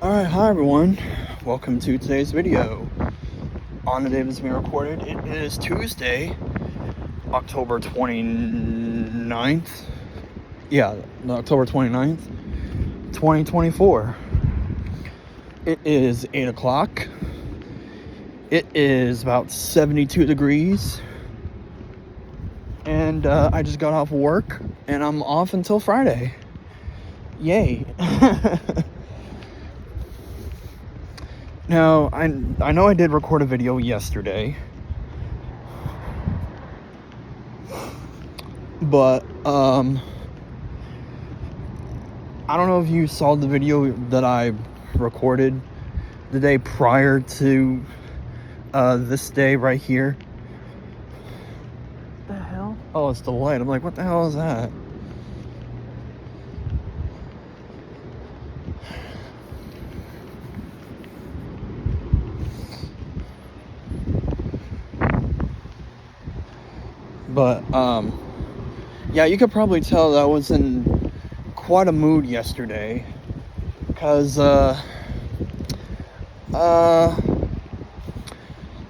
Alright, hi everyone. Welcome to today's video. On the day this is being recorded, it is Tuesday, October 29th. Yeah, October 29th, 2024. It is 8 o'clock. It is about 72 degrees. And I just got off work, and I'm off until Friday. Yay. Now, I know I did record a video yesterday, but I don't know if you saw the video that I recorded the day prior to this day right here. What the hell? Oh, it's the light. I'm like, what the hell is that? But yeah, you could probably tell that I was in quite a mood yesterday, because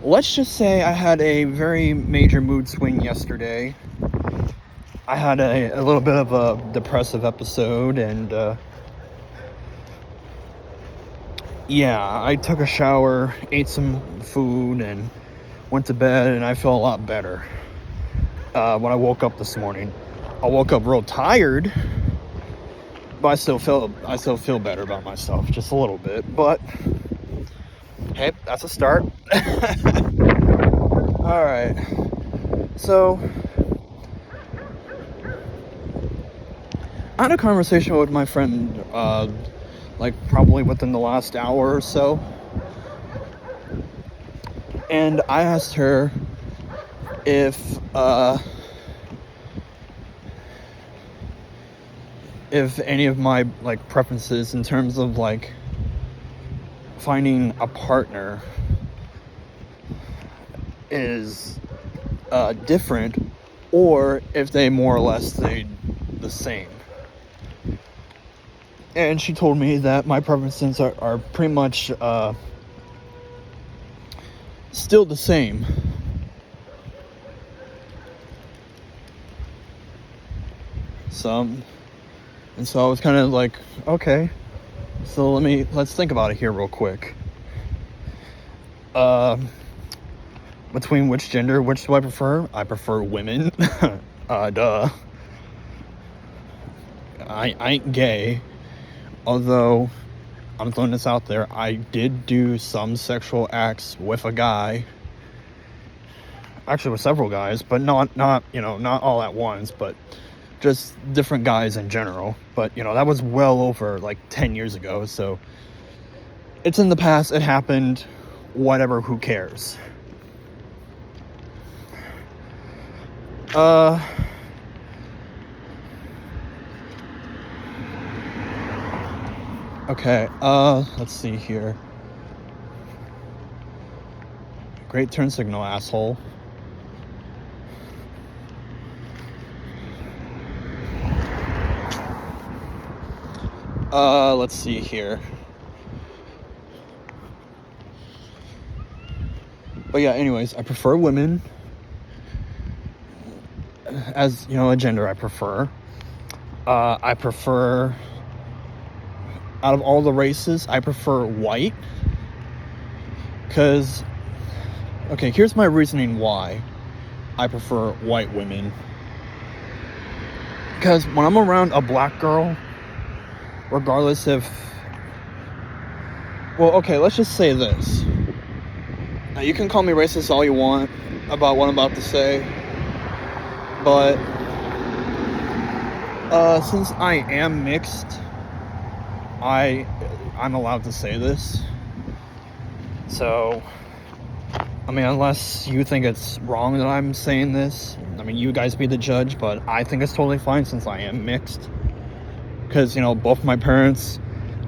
let's just say I had a very major mood swing yesterday. I had a little bit of a depressive episode, and yeah, I took a shower, ate some food, and went to bed, and I feel a lot better when I woke up this morning. I woke up real tired, but I still feel better about myself, just a little bit. But hey, that's a start. All right, so I had a conversation with my friend, like probably within the last hour or so, and I asked her if any of my like preferences in terms of like finding a partner is different, or if they more or less stayed the same. And she told me that my preferences are pretty much still the same. So I was kind of like, okay, so let's think about it here real quick. Between which gender, which do I prefer? I prefer women. Duh. I ain't gay, although I'm throwing this out there. I did do some sexual acts with a guy, actually with several guys, but not all at once, but just different guys in general. But that was well over like 10 years ago, so it's in the past. It happened, whatever, who cares? Okay, let's see here. Great turn signal, asshole. Let's see here. But yeah, anyways, I prefer women as, a gender I prefer. I prefer, out of all the races, I prefer white. Because, okay, here's my reasoning why I prefer white women. Because when I'm around a black girl, regardless if... Well, okay, let's just say this. Now, you can call me racist all you want about what I'm about to say, but since I am mixed, I'm allowed to say this. So, I mean, unless you think it's wrong that I'm saying this, I mean, you guys be the judge, but I think it's totally fine since I am mixed. Because, both my parents,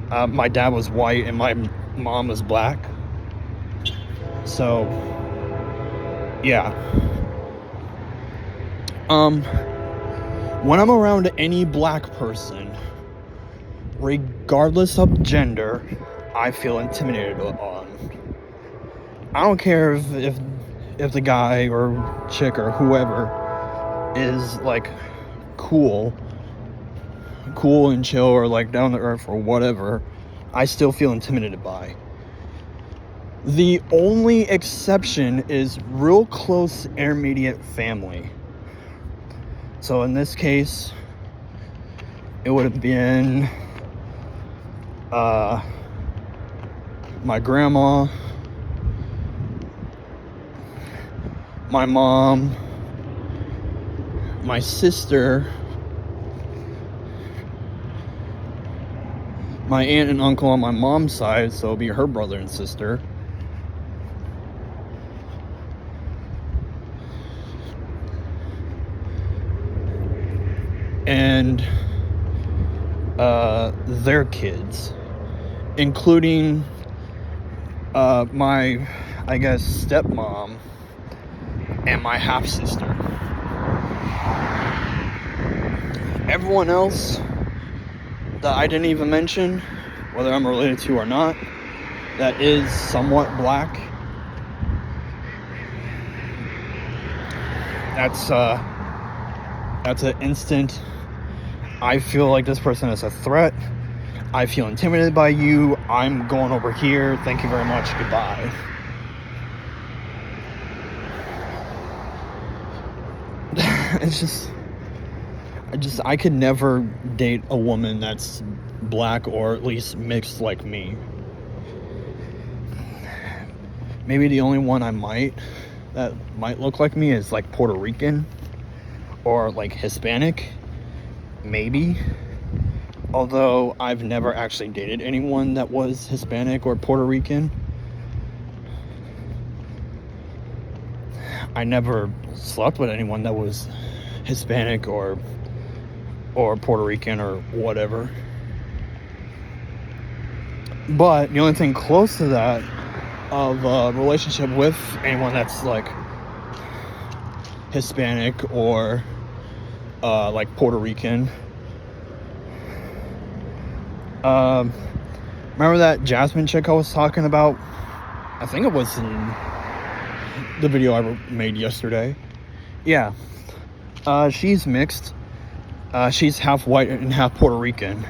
my dad was white and my mom was black. So, yeah. When I'm around any black person, regardless of gender, I feel intimidated on. I don't care if the guy or chick or whoever is like cool and chill or like down to earth or whatever. I still feel intimidated by. The only exception is real close intermediate family. So in this case, it would have been my grandma, my mom, my sister, my aunt and uncle on my mom's side, so it'll be her brother and sister, and their kids, including my, I guess, stepmom and my half-sister. Everyone else that I didn't even mention, whether I'm related to or not, that is somewhat black, that's an instant, I feel like this person is a threat. I feel intimidated by you. I'm going over here. Thank you very much. Goodbye. I could never date a woman that's black or at least mixed like me. Maybe the only one that might look like me is like Puerto Rican or like Hispanic. Maybe. Although I've never actually dated anyone that was Hispanic or Puerto Rican. I never slept with anyone that was Hispanic or Puerto Rican or whatever. But the only thing close to that of a relationship with anyone that's like Hispanic or like Puerto Rican. Remember that Jasmine chick I was talking about? I think it was in the video I made yesterday. Yeah. She's mixed. She's half white and half Puerto Rican.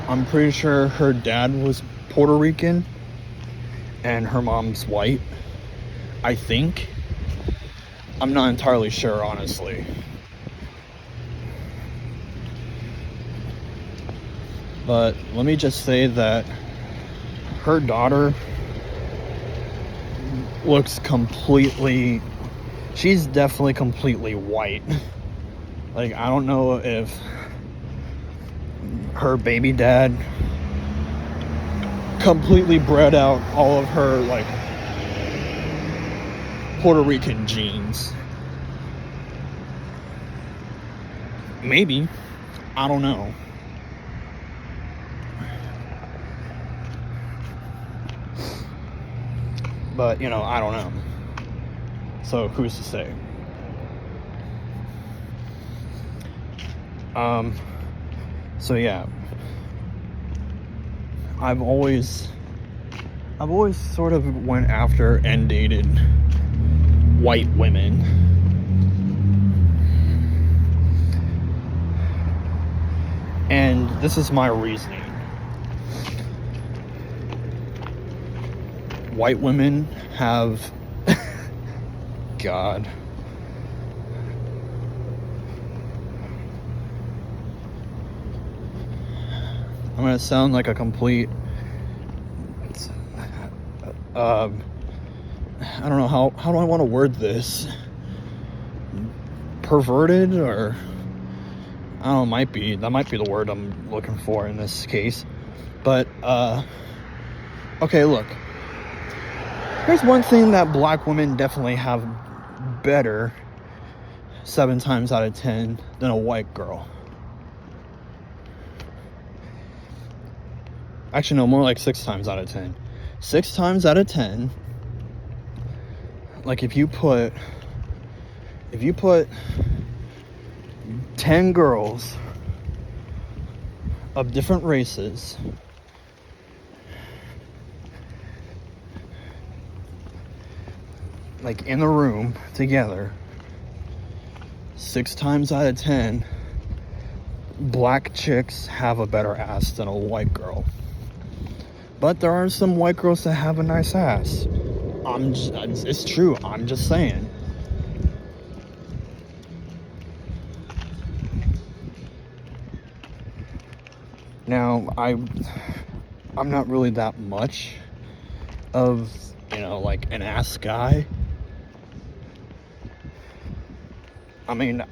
I'm pretty sure her dad was Puerto Rican and her mom's white. I think. I'm not entirely sure, honestly. But let me just say that her daughter looks she's definitely completely white. Like, I don't know if her baby dad completely bred out all of her, like, Puerto Rican genes. Maybe. I don't know. But, I don't know. So, who's to say? So yeah. I've always sort of went after and dated white women. And this is my reasoning. White women have God. I'm gonna sound like a complete I don't know how do I want to word this? Perverted, or I don't know, that might be the word I'm looking for in this case. But okay, look. Here's one thing that black women definitely have better 7 times out of 10 than a white girl. Actually, no, more like 6 times out of 10. 6 times out of 10, like if you put 10 girls of different races like in the room together, 6 times out of 10, black chicks have a better ass than a white girl. But there are some white girls that have a nice ass. It's true. I'm just saying. Now, I'm not really that much of, like an ass guy. I mean,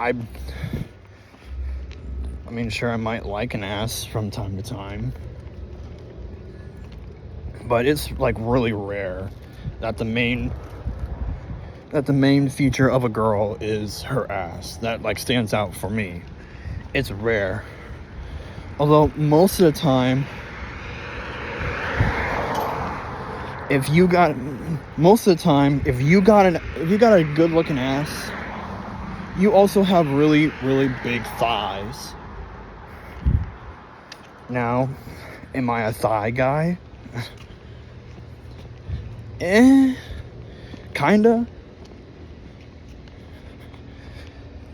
sure, I might like an ass from time to time, but it's like really rare that the main feature of a girl is her ass. That like stands out for me. It's rare. Although most of the time, if you got a good looking ass, you also have really, really big thighs. Now, am I a thigh guy? Kinda.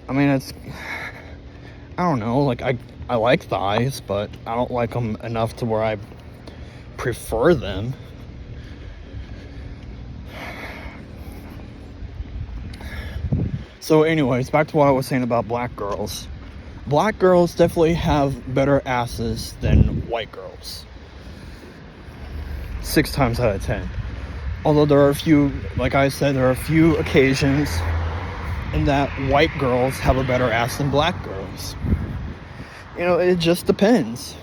I mean, I don't know, like, I like thighs, but I don't like them enough to where I prefer them. So anyways, back to what I was saying about black girls. Black girls definitely have better asses than white girls. 6 times out of 10. Although there are a few, like I said, there are a few occasions in that white girls have a better ass than black girls. It just depends.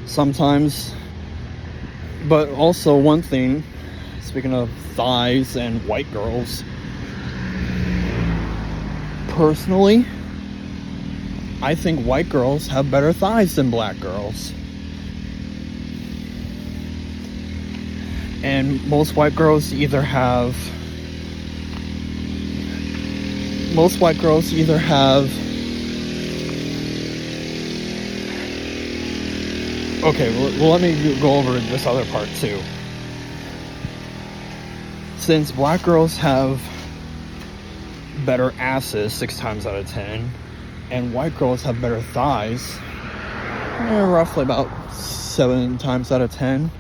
Sometimes, but also one thing, speaking of thighs and white girls, personally, I think white girls have better thighs than black girls. And most white girls either have okay, well, let me go over this other part too. Since black girls have better asses 6 times out of 10, and white girls have better thighs, roughly about 7 times out of 10.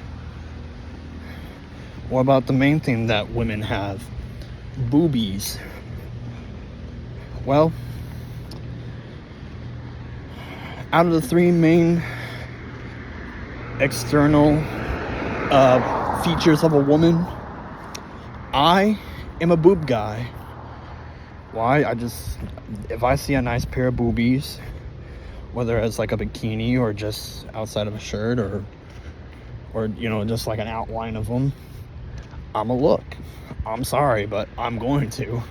What about the main thing that women have? Boobies. Well, out of the 3 main external features of a woman, I am a boob guy. Why? If I see a nice pair of boobies, whether it's like a bikini or just outside of a shirt or just like an outline of them, I'm a look. I'm sorry, but I'm going to.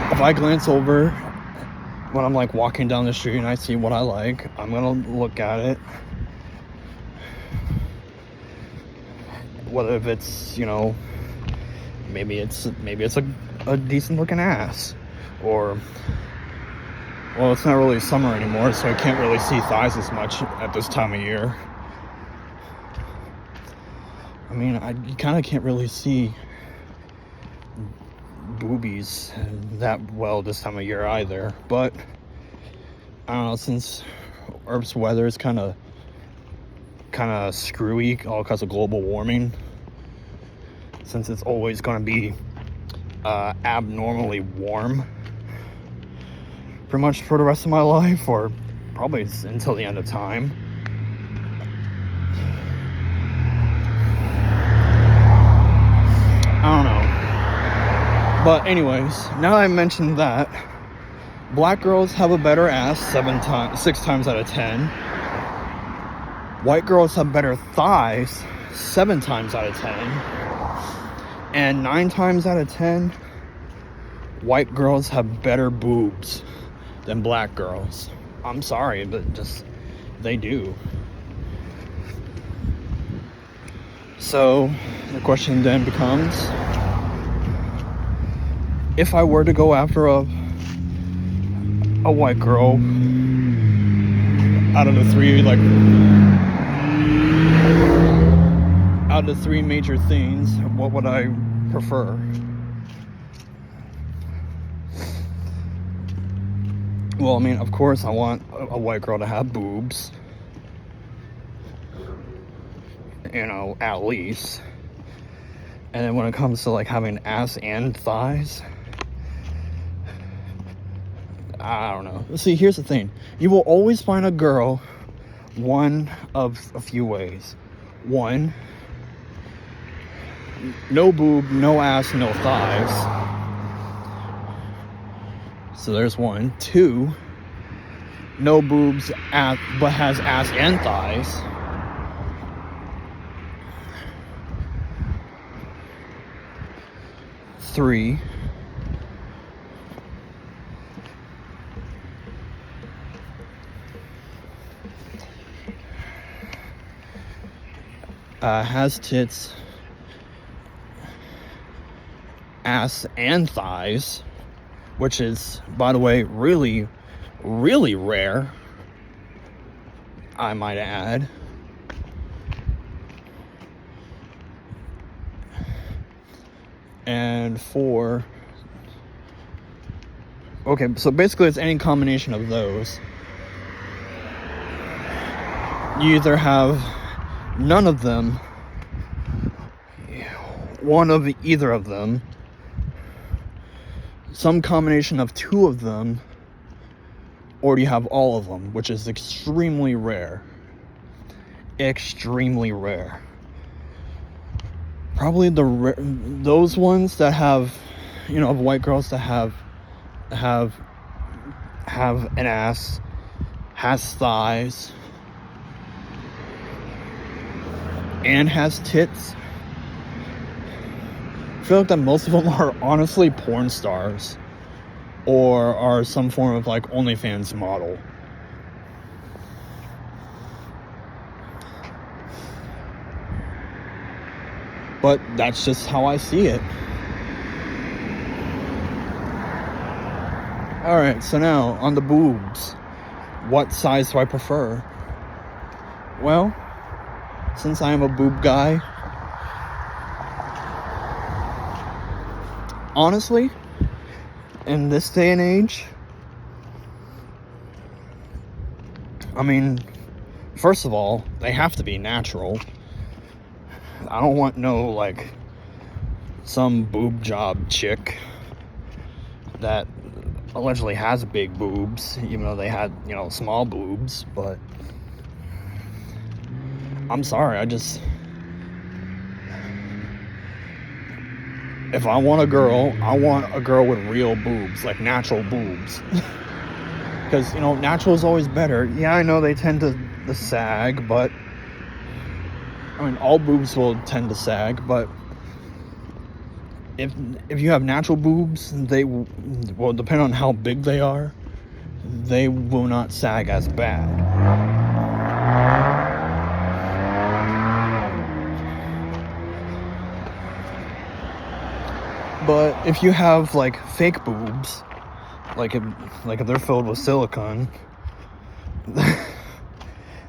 If I glance over when I'm like walking down the street and I see what I like, I'm gonna look at it. Whether if it's, maybe it's a decent looking ass, or, well, it's not really summer anymore, so I can't really see thighs as much at this time of year. I mean, you kind of can't really see boobies that well this time of year either, but I don't know, since Earth's weather is kind of screwy all because of global warming, since it's always going to be abnormally warm pretty much for the rest of my life, or probably until the end of time. I don't know. But anyways, now that I mentioned that, black girls have a better ass 6 times out of 10. White girls have better thighs 7 times out of 10. And 9 times out of 10, white girls have better boobs than black girls. I'm sorry, but just, they do. So the question then becomes, if I were to go after a white girl out of the three major things, what would I prefer? Well, I mean, of course I want a white girl to have boobs, at least. And then when it comes to like having ass and thighs, I don't know. See, here's the thing. You will always find a girl one of a few ways. One, no boob, no ass, no thighs. So there's one. Two, no boobs, but has ass and thighs. Three, has tits, ass, and thighs, which is, by the way, really, really rare, I might add. And four, okay, so basically it's any combination of those. You either have none of them, one of either of them, some combination of two of them, or you have all of them, which is extremely rare. Extremely rare. Probably those ones that have, of white girls that have an ass, has thighs, and has tits. I feel like that most of them are honestly porn stars, or are some form of like OnlyFans model. But that's just how I see it. Alright, so now on the boobs. What size do I prefer? Well, since I am a boob guy, honestly, in this day and age, I mean, first of all, they have to be natural. I don't want no, like, some boob job chick that allegedly has big boobs, even though they had, small boobs, but I'm sorry, if I want a girl with real boobs, like natural boobs. Because, natural is always better. Yeah, I know they tend to sag, but I mean, all boobs will tend to sag, but if you have natural boobs, they will, depending on how big they are, they will not sag as bad. But if you have like fake boobs, like if they're filled with silicone,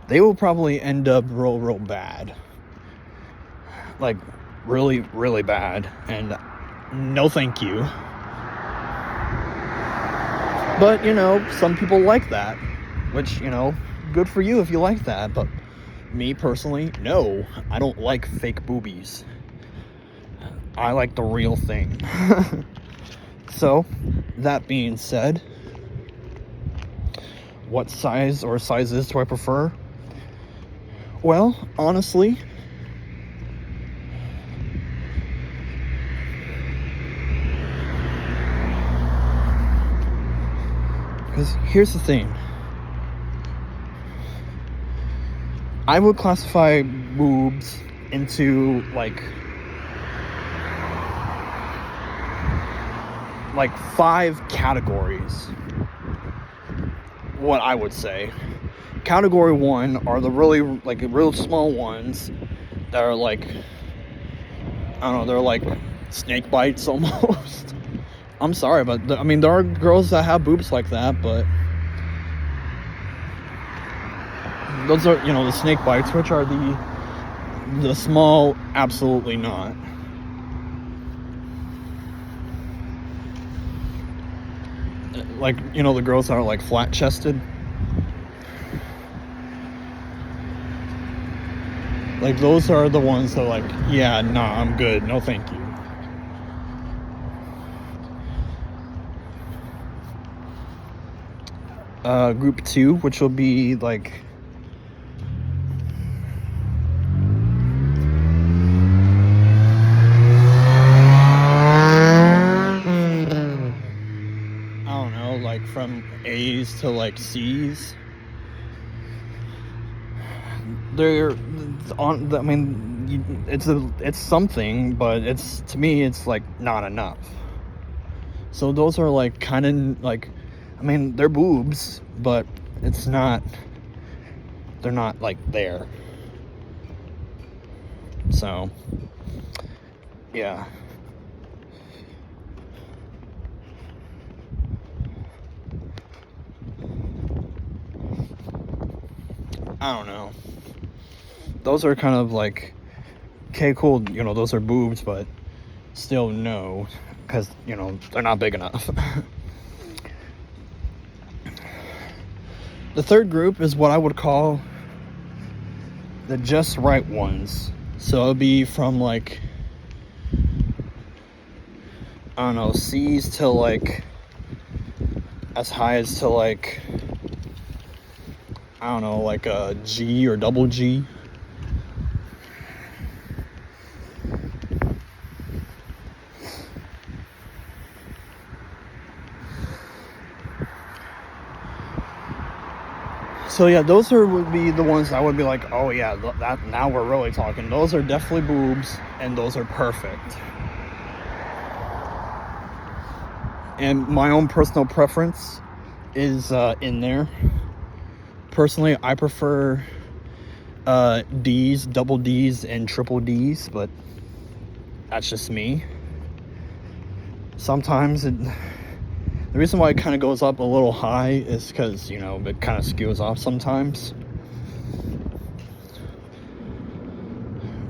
they will probably end up real bad. Like, really, really bad. And no thank you. But, some people like that. Which, good for you if you like that. But me, personally, no. I don't like fake boobies. I like the real thing. So, that being said, what size or sizes do I prefer? Well, honestly, because here's the thing. I would classify boobs into like 5 categories. What I would say. Category 1 are the really real small ones that are like I don't know, they're like snake bites almost. I'm sorry, but I mean, there are girls that have boobs like that, but those are, you know, the snake bites, which are the small, absolutely not. Like, you know, the girls that are like flat chested. Like, those are the ones that are like, yeah, nah, I'm good, no thank you. Group 2, which will be like, I don't know, like from A's to like C's. They're on. I mean, it's something, but it's, to me, it's like not enough. So those are like kind of like, I mean, they're boobs, but it's not. They're not like there. So, yeah. I don't know. Those are kind of like, okay, cool, you know, those are boobs, but still no, because, you know, they're not big enough. The third group is what I would call the just right ones. So it'll be from like, I don't know, C's to like as high as to like, I don't know, like a G or double G. So yeah, those would be the ones I would be like, oh yeah, that, now we're really talking. Those are definitely boobs, and those are perfect. And my own personal preference is in there. Personally, I prefer D's, double D's, and triple D's, but that's just me. Sometimes the reason why it kind of goes up a little high is because, you know, it kind of skews off sometimes.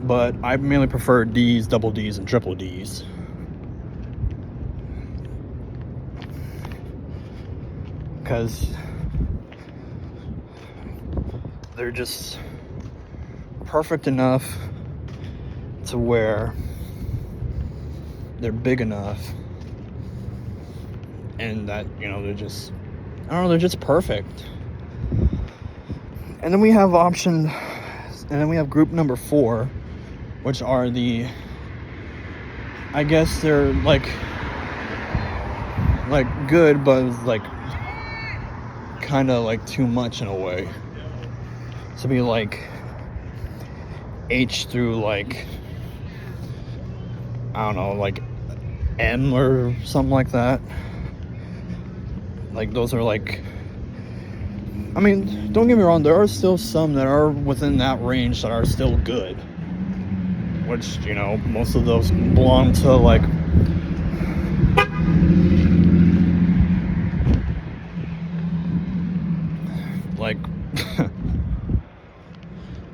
But I mainly prefer D's, double D's, and triple D's. Because they're just perfect enough to where they're big enough, and that, you know, they're just, I don't know, they're just perfect. And then we have group number 4, which are the, I guess they're like good, but like kind of like too much in a way. So be like H through like, I don't know, like M or something like that. Like, those are like, I mean, don't get me wrong, there are still some that are within that range that are still good, which, you know, most of those belong to like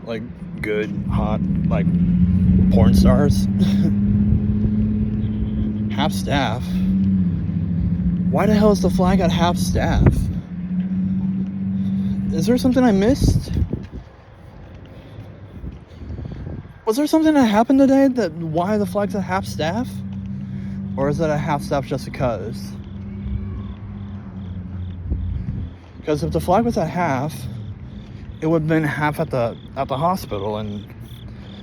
like good, hot, like porn stars. Half staff. Why the hell is the flag at half staff? Is there something I missed? Was there something that happened today that why the flag's at half staff? Or is it a half staff just because? Because if the flag was at half, it would have been half at the hospital, and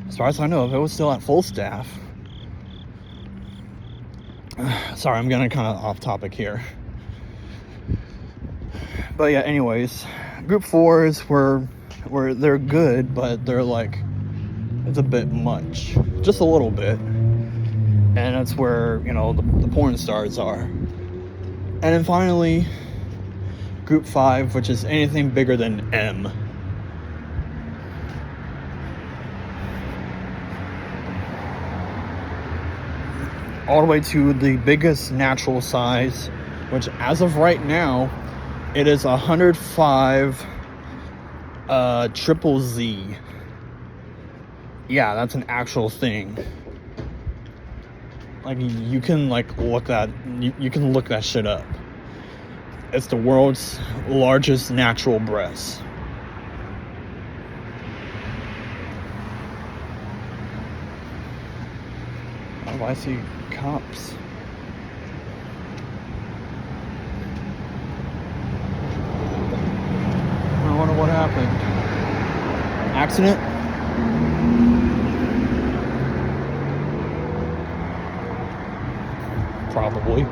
as far as I know, if it was still at full staff. Sorry, I'm getting kind of off topic here. But yeah, anyways, group 4s were they're good, but they're like, it's a bit much, just a little bit. And that's where, you know, the porn stars are. And then finally, group 5, which is anything bigger than M. all the way to the biggest natural size, which as of right now, it is 105 triple Z. Yeah, that's an actual thing. Like, you can like look that, you can look that shit up. It's the world's largest natural breast. Oh, I see cops. I wonder what happened. Accident? Probably.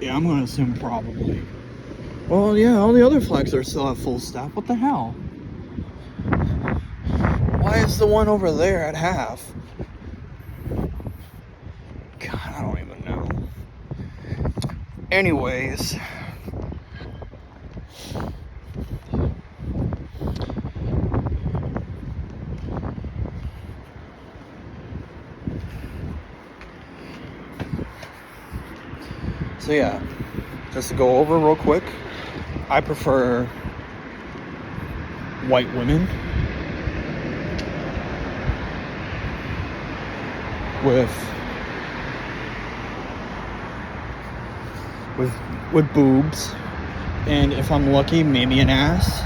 Yeah, I'm gonna assume probably. Well, yeah, all the other flags are still at full staff. What the hell? Why is the one over there at half? God, I don't even know. Anyways. So yeah, just to go over real quick, I prefer white women with boobs, and if I'm lucky, maybe an ass,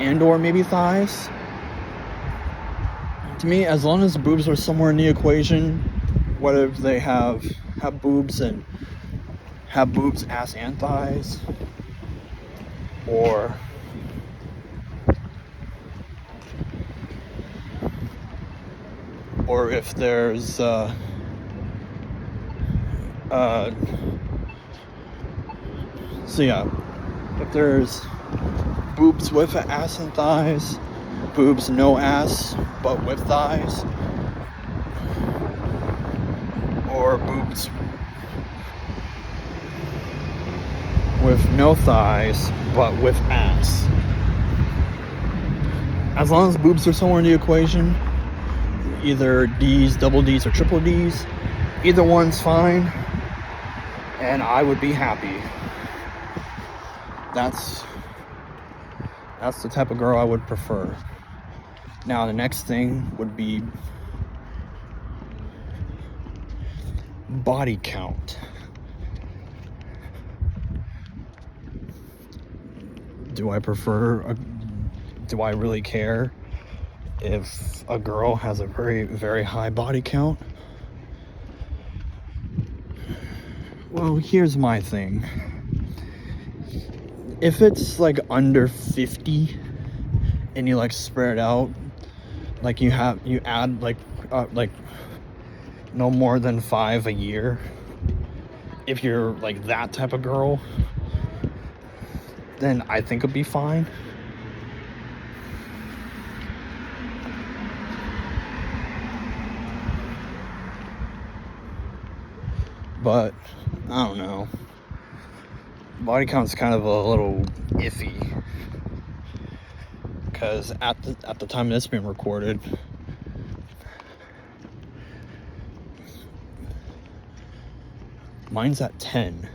and or maybe thighs. To me, as long as the boobs are somewhere in the equation, whether they have boobs and have boobs, ass, and thighs, or if there's so yeah, if there's boobs with ass and thighs, boobs no ass but with thighs, or boobs with no thighs but with ass. As long as boobs are somewhere in the equation, either D's, double D's, or triple D's, either one's fine, and I would be happy. That's the type of girl I would prefer. Now the next thing would be body count. Do I really care if a girl has a very, very high body count? Well, here's my thing. If it's like under 50 and you like spread out, like you add like no more than 5 a year, if you're like that type of girl, then I think it'd be fine. But I don't know. Body count's kind of a little iffy, because at the time this being recorded, mine's at 10.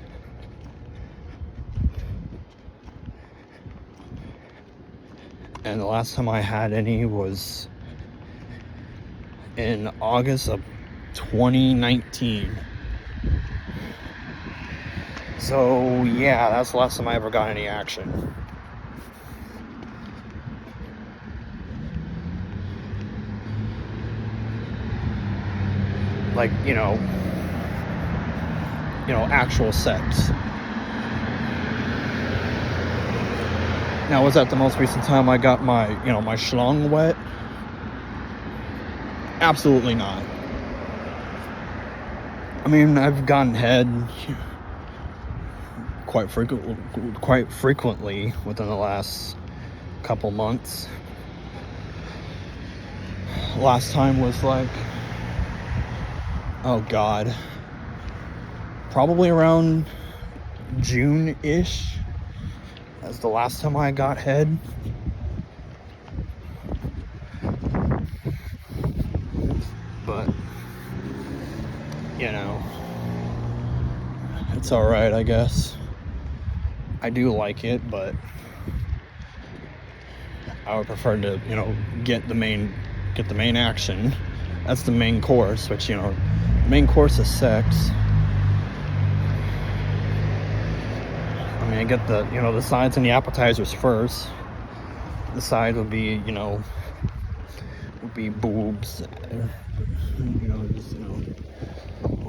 And the last time I had any was in August of 2019. So yeah, that's the last time I ever got any action. Like, actual sex. Now, was that the most recent time I got my schlong wet? Absolutely not. I mean, I've gotten head quite frequently within the last couple months. Last time was like, oh God, probably around June-ish. as the last time I got head. But, you know, it's alright, I guess. I do like it, but I would prefer to, you know, get the main action. That's the main course, which, you know, the main course is sex. I mean, I get the, you know, the sides and the appetizers first. The side would be, you know, boobs, you know, just, you know,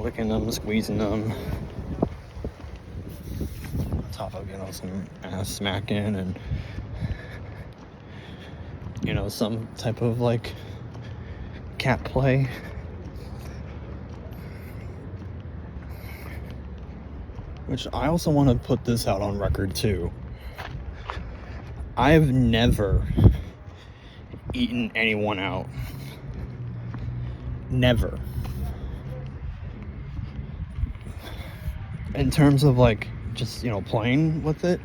licking them, squeezing them. On top of, you know, some ass smacking and, you know, some type of like cat play. Which I also want to put this out on record too. I've never eaten anyone out. Never. In terms of like just, you know, playing with it,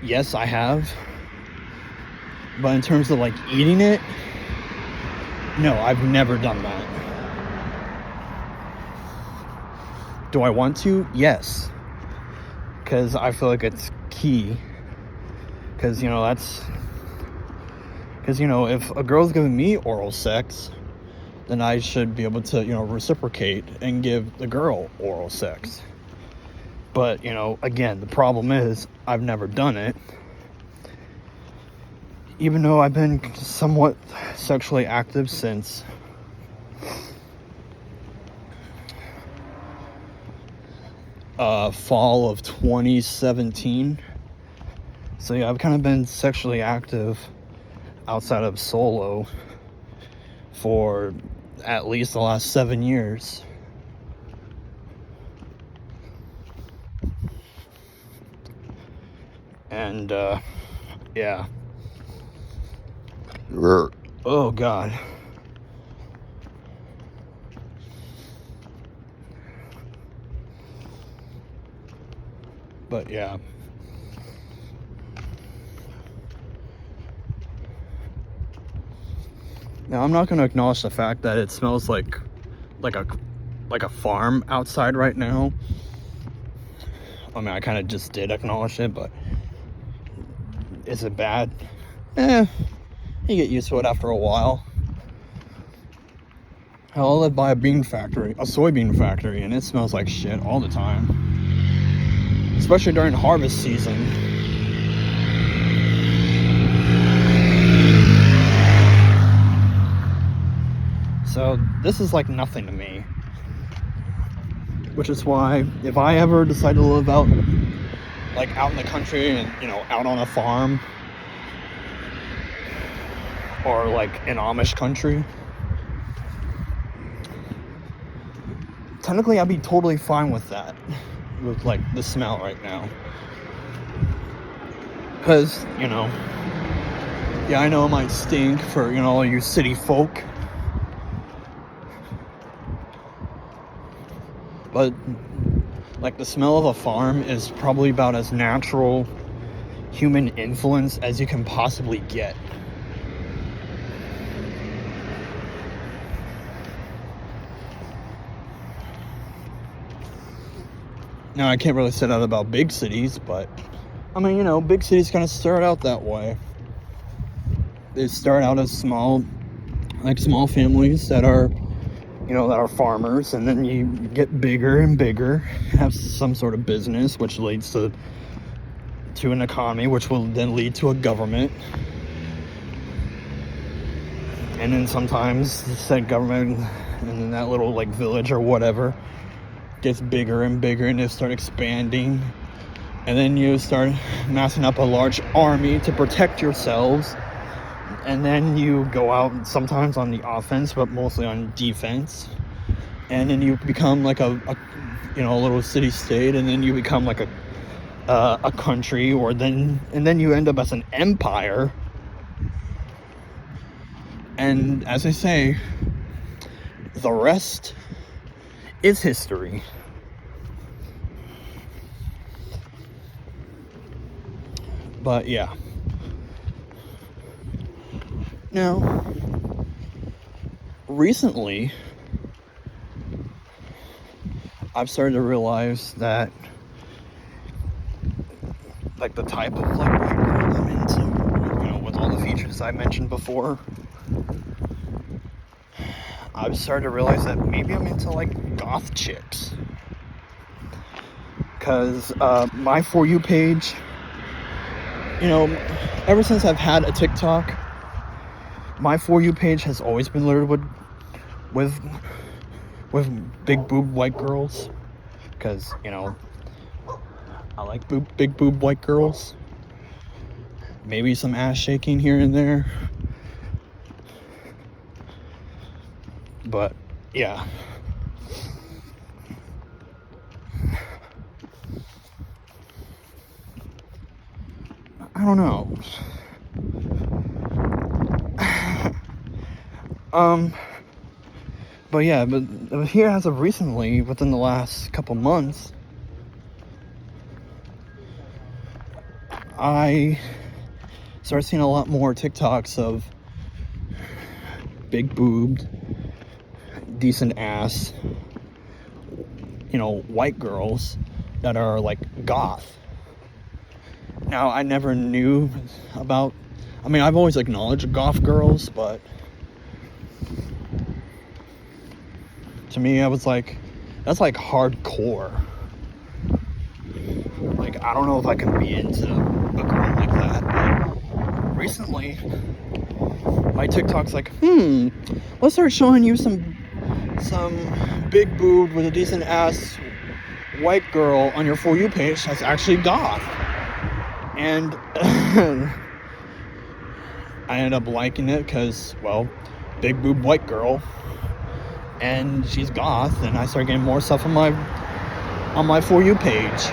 yes, I have. But in terms of like eating it, no, I've never done that. Do I want to? Yes. Because I feel like it's key. Because, you know, because, you know, if a girl's giving me oral sex, then I should be able to, you know, reciprocate and give the girl oral sex. But, you know, again, the problem is I've never done it. Even though I've been somewhat sexually active since fall of 2017. So yeah, I've kind of been sexually active outside of solo for at least the last 7 years. And yeah. Oh God. But yeah. Now I'm not going to acknowledge the fact that it smells like a farm outside right now. I mean, I kind of just did acknowledge it, but is it bad? You get used to it after a while. Hell, I live by a soybean factory, and it smells like shit all the time. Especially during harvest season. So this is like nothing to me. Which is why if I ever decide to live out in the country and, you know, out on a farm or like in Amish country, technically I'd be totally fine with that, with like the smell right now. Because, you know, yeah, I know it might stink for, you know, all you city folk, but like the smell of a farm is probably about as natural human influence as you can possibly get. Now, I can't really say that about big cities, but I mean, you know, big cities kind of start out that way. They start out as small families that are, you know, that are farmers, and then you get bigger and bigger, have some sort of business, which leads to an economy, which will then lead to a government. And then sometimes said government in that little like village or whatever gets bigger and bigger, and they start expanding, and then you start massing up a large army to protect yourselves, and then you go out sometimes on the offense, but mostly on defense, and then you become like a you know, a little city state, and then you become like a country, and then you end up as an empire. And as I say, the rest is history. But yeah. Now, recently, I've started to realize that, like, the type of, like, white girl I'm into, you know, with all the features I mentioned before, I've started to realize that maybe I'm into, like, goth chicks. Because my For You page, you know, ever since I've had a TikTok, my For You page has always been littered with big boob white girls. Because, you know, I like big boob white girls. Maybe some ass shaking here and there. But, yeah. I don't know. But yeah, but here as of recently, within the last couple months, I started seeing a lot more TikToks of big boobed, decent ass, you know, white girls that are like goth. Now, I never knew about, I mean, I've always acknowledged goth girls, but to me, I was like, that's like hardcore. Like, I don't know if I can be into a girl like that, but recently, my TikTok's like, let's start showing you some big boob with a decent ass white girl on your For You page that's actually goth. And I ended up liking it because, well, big boob white girl, and she's goth, and I started getting more stuff on my For You page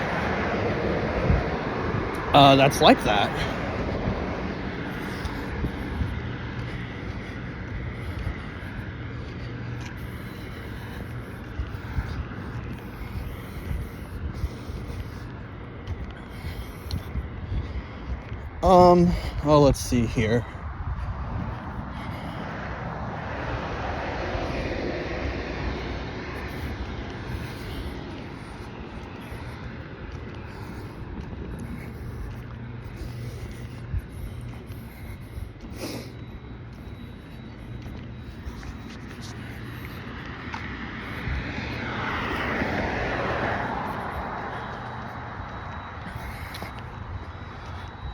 that's like that. Oh, let's see here.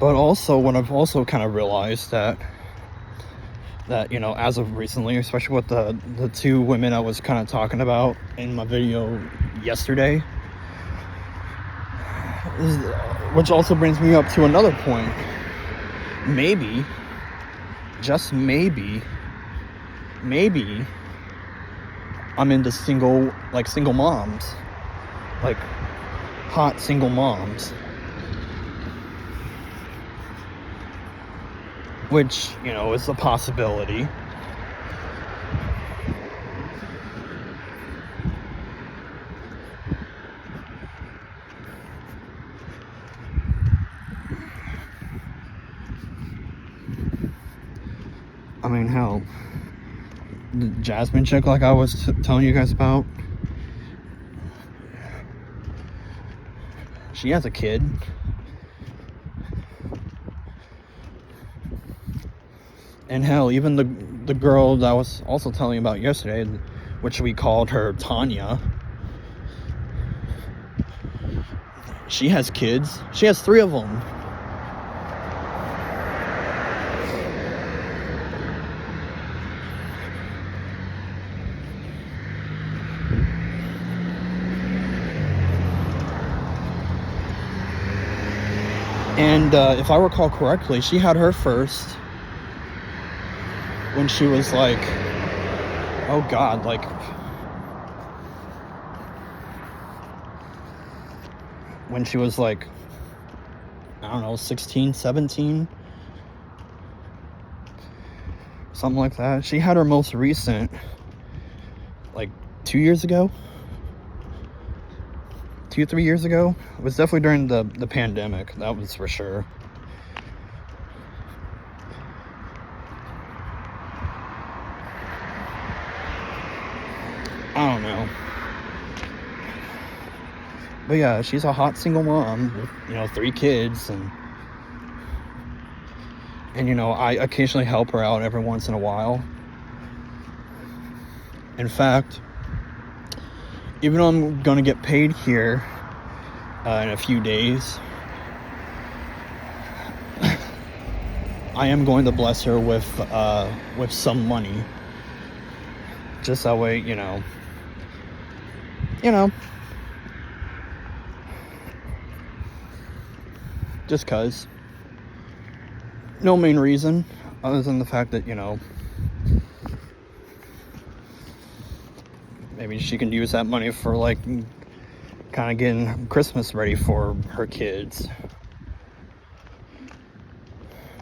But also, what I've also kind of realized that, you know, as of recently, especially with the two women I was kind of talking about in my video yesterday, which also brings me up to another point. Maybe, just maybe, I'm into single moms, like hot single moms. Which, you know, is a possibility. I mean, hell, the Jasmine chick, like I was telling you guys about, she has a kid. And hell, even the girl that I was also telling you about yesterday, which we called her Tanya, she has kids. She has 3 of them. And if I recall correctly, she had her first when she was like, oh God, like, when she was like, I don't know, 16, 17, something like that. She had her most recent, like, 2 years ago, 2 or 3 years ago. It was definitely during the pandemic, that was for sure. I don't know. But yeah, she's a hot single mom with, 3 kids, and I occasionally help her out every once in a while. In fact, even though I'm gonna get paid here in a few days, I am going to bless her with some money, just that way, just cause. No main reason other than the fact that, maybe she can use that money for like kind of getting Christmas ready for her kids.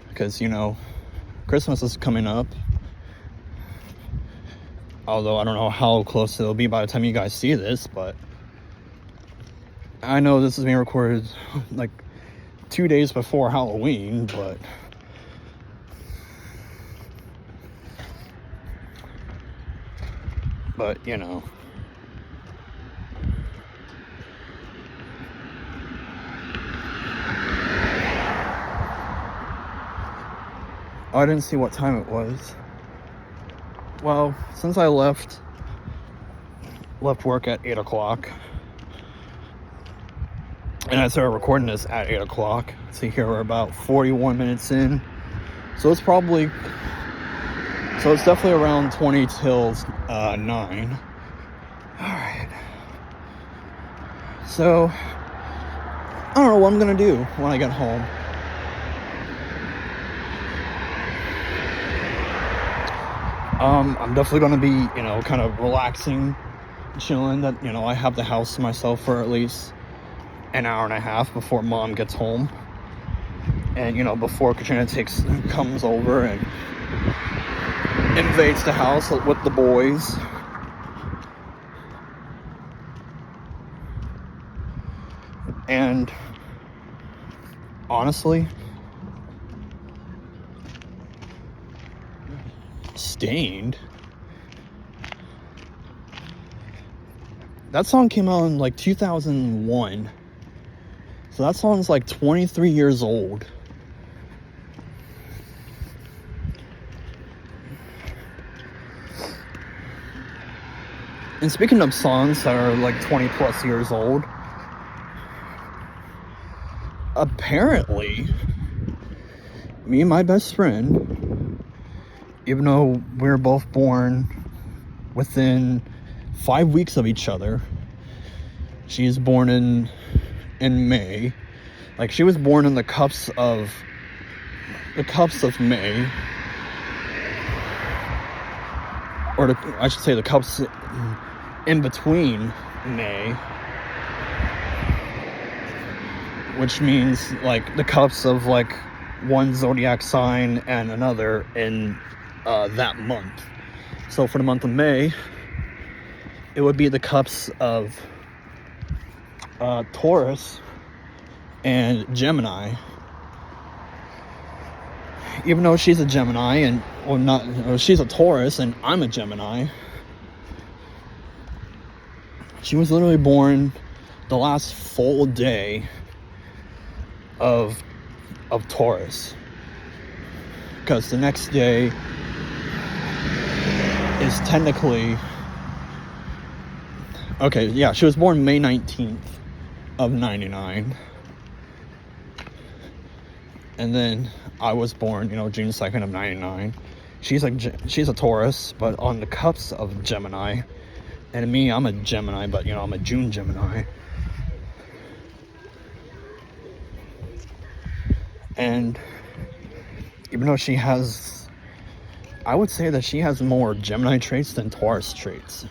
Because, Christmas is coming up. Although I don't know how close it'll be by the time you guys see this, but I know this is being recorded like 2 days before Halloween, but I didn't see what time it was. Well, since I left work at 8 o'clock, and I started recording this at 8 o'clock. See, here we're about 41 minutes in. So it's definitely around 20 till 9. Alright. So, I don't know what I'm gonna do when I get home. I'm definitely gonna be, kind of relaxing, chilling, that, I have the house to myself for at least an hour and a half before Mom gets home. And, before Katrina comes over and invades the house with the boys. And honestly, Stained, that song came out in like 2001. So that song's like 23 years old. And speaking of songs that are like 20 plus years old, apparently, me and my best friend, even though we were both born within 5 weeks of each other, she is born in May. Like, she was born in the cups of May, or I should say the cups in between May, which means like the cups of like one zodiac sign and another in that month. So for the month of May, it would be the cups of Taurus and Gemini. Even though she's a Gemini she's a Taurus and I'm a Gemini, she was literally born the last full day of Taurus, because the next day is technically she was born May 19th of 99, and then I was born June 2nd of 99. She's a Taurus, but on the cups of Gemini. And me, I'm a Gemini, but I'm a June Gemini. And even though I would say that she has more Gemini traits than Taurus traits.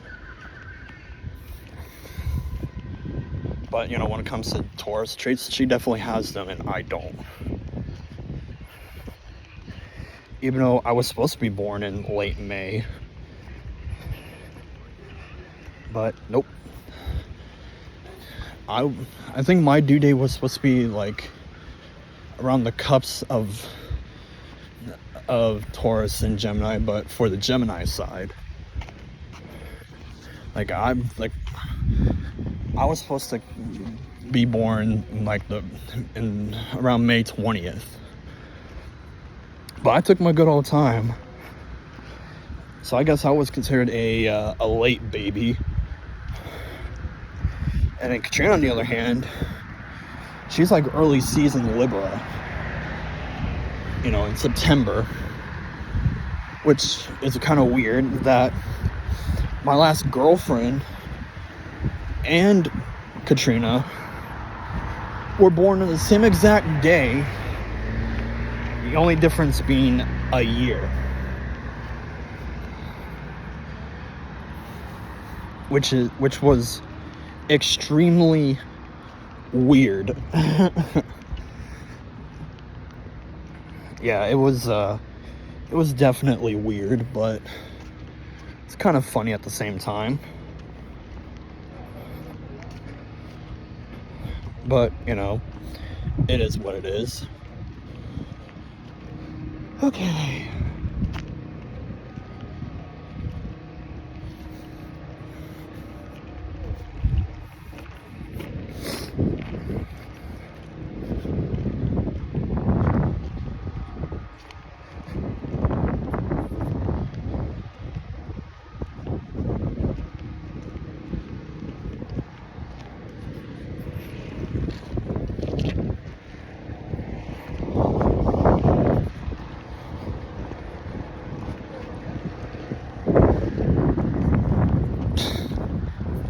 But when it comes to Taurus traits, she definitely has them and I don't. Even though I was supposed to be born in late May. But nope. I think my due date was supposed to be like around the cups of Taurus and Gemini, but for the Gemini side. Like I was supposed to be born in around May 20th. But I took my good old time. So I guess I was considered a late baby. And then Katrina, on the other hand, she's like early season Libra. You know, in September. Which is kind of weird that my last girlfriend and Katrina were born on the same exact day. The only difference being a year. Which was extremely weird. Yeah, it was definitely weird, but it's kind of funny at the same time. But, you know, it is what it is. Okay.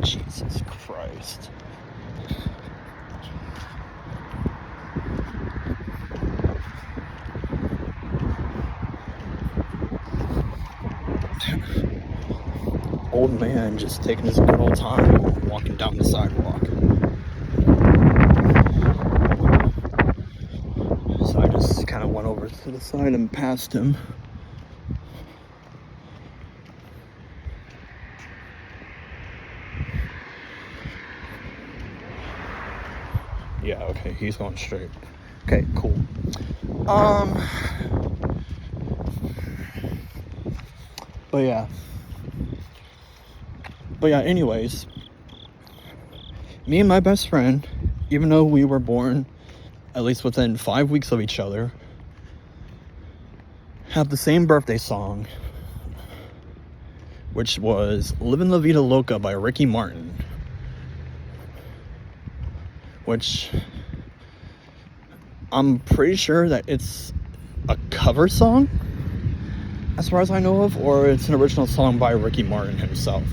Jesus Christ. Old man just taking his good old time walking down the sidewalk. So I just kind of went over to the side and passed him. Yeah, okay, he's going straight. Okay, cool. But yeah, anyways, me and my best friend, even though we were born at least within 5 weeks of each other, have the same birthday song, which was Livin' La Vida Loca by Ricky Martin. Which I'm pretty sure that it's a cover song, as far as I know of, or it's an original song by Ricky Martin himself.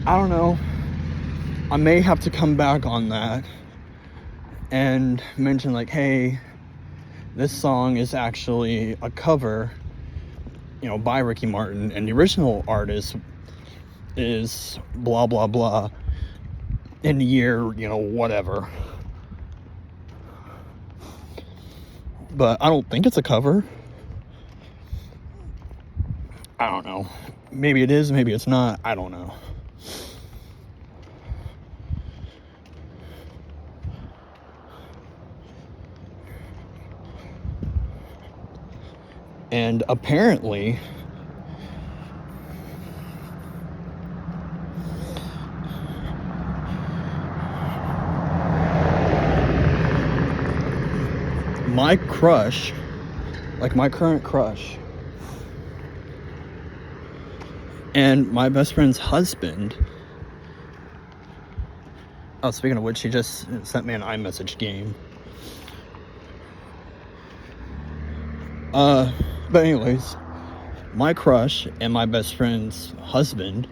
I don't know. I may have to come back on that and mention like, hey, this song is actually a cover, you know, by Ricky Martin, and the original artist is blah blah blah in the year, you know, whatever. But I don't think it's a cover. I don't know. Maybe it is, maybe it's not. I don't know. And apparently, my crush, like my current crush, and my best friend's husband, oh, speaking of which, he just sent me an iMessage game. But anyways, my crush and my best friend's husband,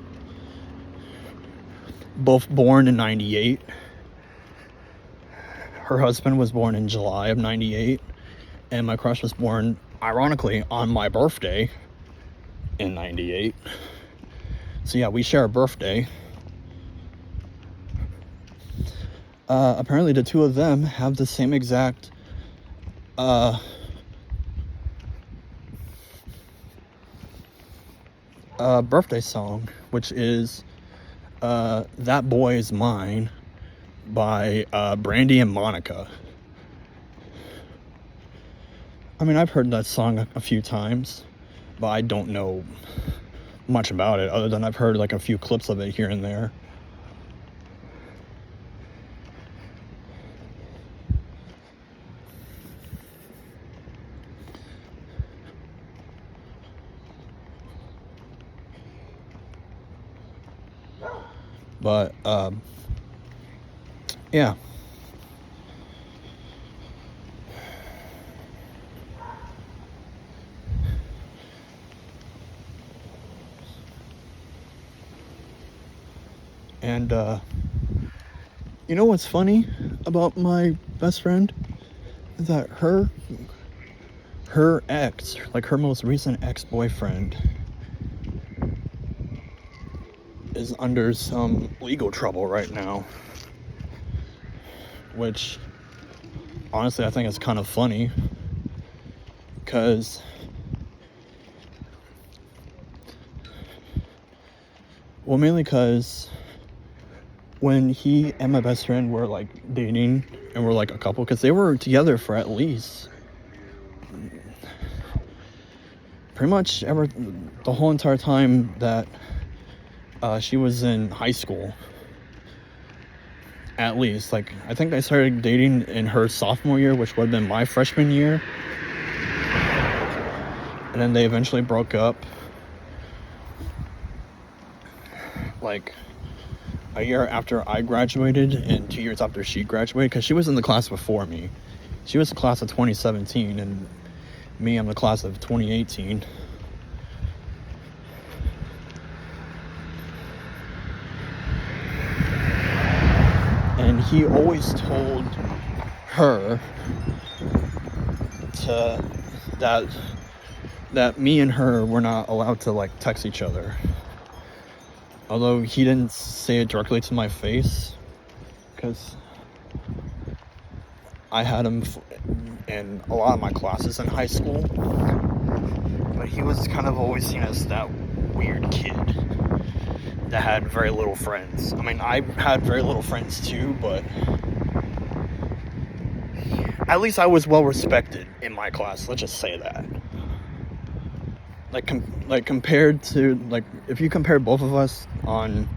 both born in 98. Her husband was born in July of 98, and my crush was born, ironically, on my birthday in 98. So yeah, we share a birthday. Apparently the two of them have the same exact birthday song, which is That Boy Is Mine by Brandy and Monica. I mean, I've heard that song a few times, but I don't know much about it other than I've heard like a few clips of it here and there. But yeah. And you know what's funny about my best friend is that her ex, like her most recent ex-boyfriend, is under some legal trouble right now, which honestly I think is kind of funny, because mainly because when he and my best friend were like dating and were like a couple, because they were together for at least pretty much the whole entire time that she was in high school. At least, like, I think I started dating in her sophomore year, which would have been my freshman year. And then they eventually broke up, like, a year after I graduated and 2 years after she graduated, because she was in the class before me. She was the class of 2017, and me, I'm the class of 2018. And he always told her that me and her were not allowed to like text each other. Although he didn't say it directly to my face, because I had him in a lot of my classes in high school. But he was kind of always seen as that weird kid that had very little friends. I mean, I had very little friends too, but at least I was well respected in my class. Let's just say that. Like compared to, like, if you compare both of us on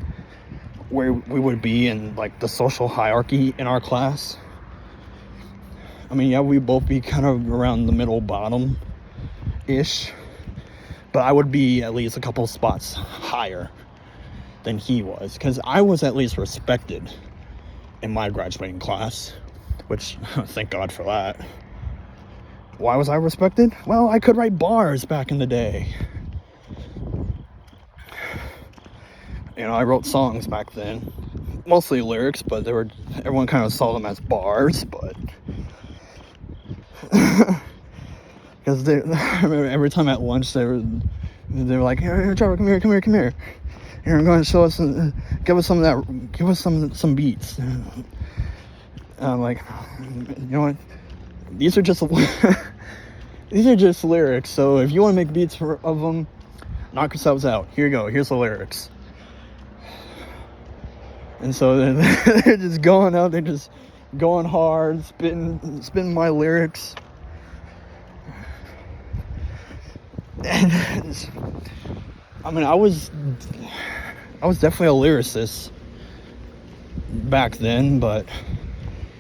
where we would be in like the social hierarchy in our class, I mean, yeah, we'd both be kind of around the middle bottom ish, but I would be at least a couple spots higher than he was, because I was at least respected in my graduating class, which thank God for that. Why was I respected? Well, I could write bars back in the day. You know, I wrote songs back then, mostly lyrics, but everyone kind of saw them as bars. But because I remember every time at lunch they were like, "Here, Trevor, come here. Here, I'm going to show us, give us some beats." And I'm like, you know what? These are just lyrics. So if you want to make beats of them, knock yourselves out. Here you go. Here's the lyrics. And so they're just going out. They're just going hard, spitting my lyrics. And I mean, I was definitely a lyricist back then, but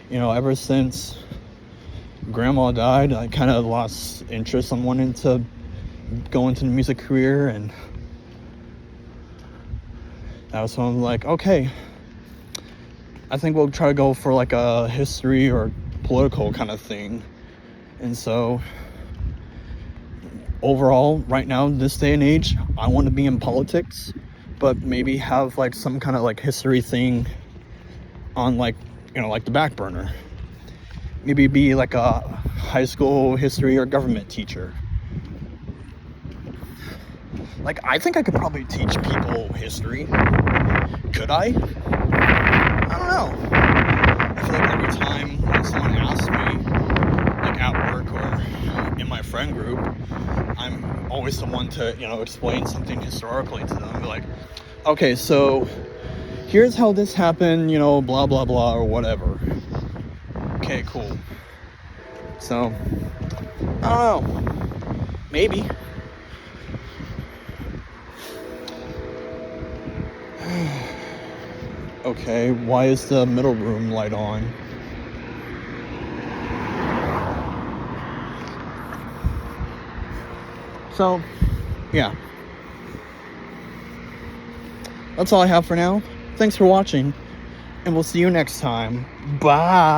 you know, ever since Grandma died, I kind of lost interest on wanting to go into the music career, and that was when I'm like, okay, I think we'll try to go for like a history or political kind of thing. And so overall, right now, this day and age, I want to be in politics, but maybe have like some kind of like history thing on, like, you know, like the back burner. Maybe be like a high school history or government teacher. Like, I think I could probably teach people history. Could I? I don't know. I feel like every time when someone asks me, like at work or in my friend group, I'm always the one to, you know, explain something historically to them. Be like, okay, so here's how this happened, you know, blah, blah, blah, or whatever. Okay, cool. So, I don't know. Maybe. Okay, why is the middle room light on? So, yeah. That's all I have for now. Thanks for watching, and we'll see you next time. Bye!